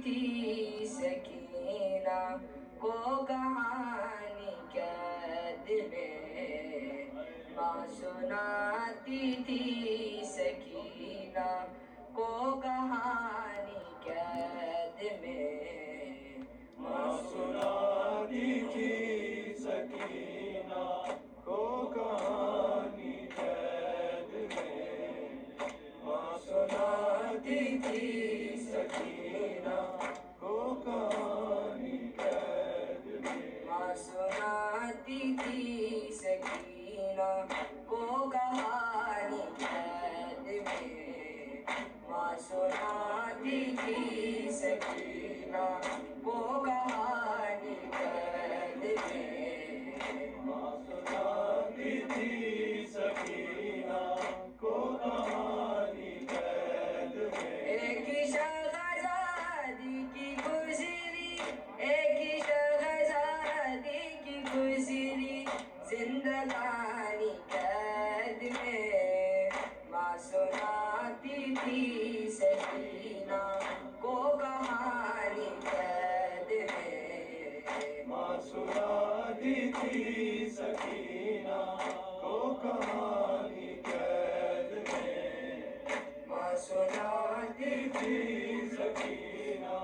تھی سکینہ کو کہانی قید میں، ماں سناتی تھی سکینہ کو کہانی قید میں، ماں سناتی تھی سکینہ کو کہانی قید میں، ماں سناتی تھی سکینہ کو کہانی قید میں، ماں سناتی تھی سکینہ کو کہانی قید میں، ماں سناتی تھی سکینہ کو کہانی قید میں، ماں سناتی تھی سکینہ کو کہانی قید میں۔ ایک شہزادی کی گزری، ایک شہزادی کی گزری زندگانی قید میں، ماں سناتی تھی سکینہ کو کہانی قید میں، ماں سناتی تھی سکینہ کو کہانی قید میں، ماں سناتی تھی سکینہ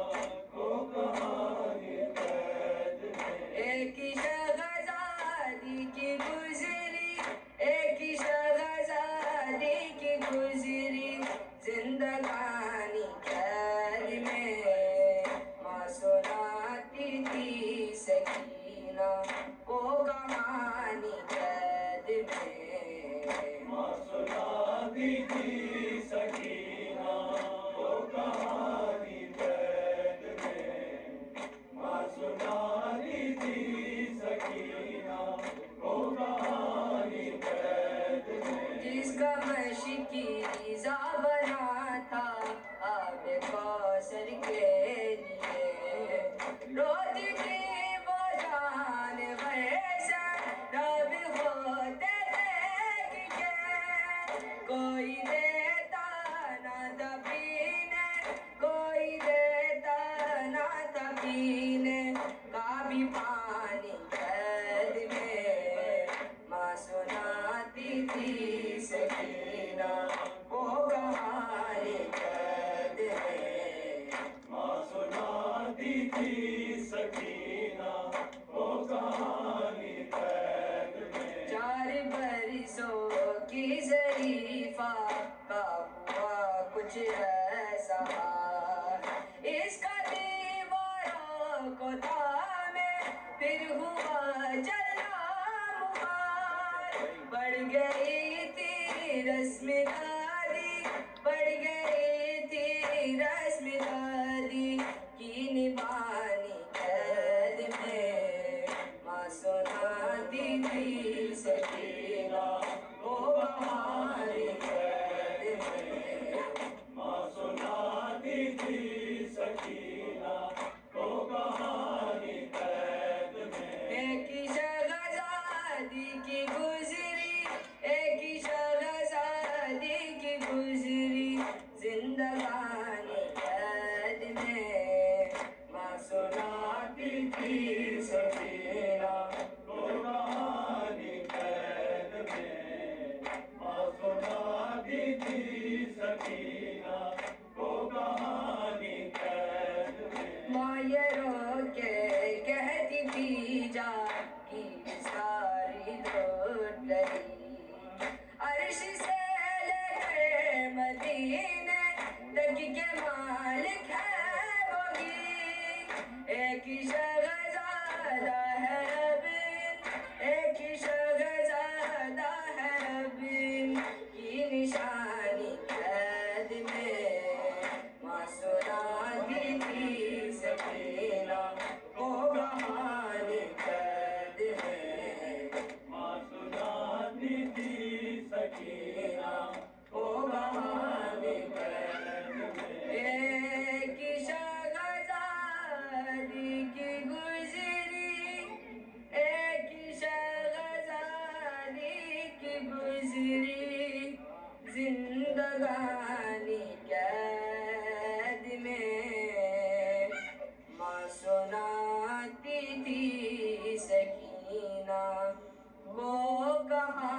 کو کہانی قید میں۔ ایک شہزادی کی گزری، ایک شہزادی کی گزری زندگانی قید میں، ماں سناتی تھی سکینہ کو کہانی قید میں، ماں سناتی تھی سکینہ کو کہانی قید میں، ماں سناتی تھی سکینہ کو کہانی قید میں۔ جس کا مشکیزہ بنا تھا آب کوثر کے لیے، روتی تھی وہ جانور سیراب ہوتے دیکھ کے، کوئی دیتا نہ تھا پینے، کوئی دیتا نہ تھا پینے کا بھی پانی قید میں، ماں سناتی تھی سکینہ کو کہانی قید میں، ماں سناتی تھی سکینہ کو کہانی قید میں۔ 4 برسوں کی ظریفہ کا ہوا کچھ ایسا حال، اس کا دیواروں کو تھامے پھر ہوا چلنا محال، بڑھ گئی تھی رسم دادی، بڑھ گئی تھی رسم دادی کی نبھانی قید میں، ماں سناتی تھی سکینہ کو کہانی قید میں، ماں سناتی تھی سکینہ کو کہانی قید میں۔ ایک شہزادی کی گزری، ایک شہزادی کی گزری زندگانی قید میں، ماں سناتی تھی سکینہ کو کہانی قید میں، ماں سناتی تھی سکینہ کو کہانی قید میں۔ ماں یہ رو کے کہتی تھی جا کی ساری لوٹ گئی، عرش سے لے کر مدینے تک کے مالک ہے وہی، ایک شہزادہ ہے اب، ایک شہزادہ ہے اب کی نشانی قید میں، ماں سناتی تھی سکینہ کو کہاں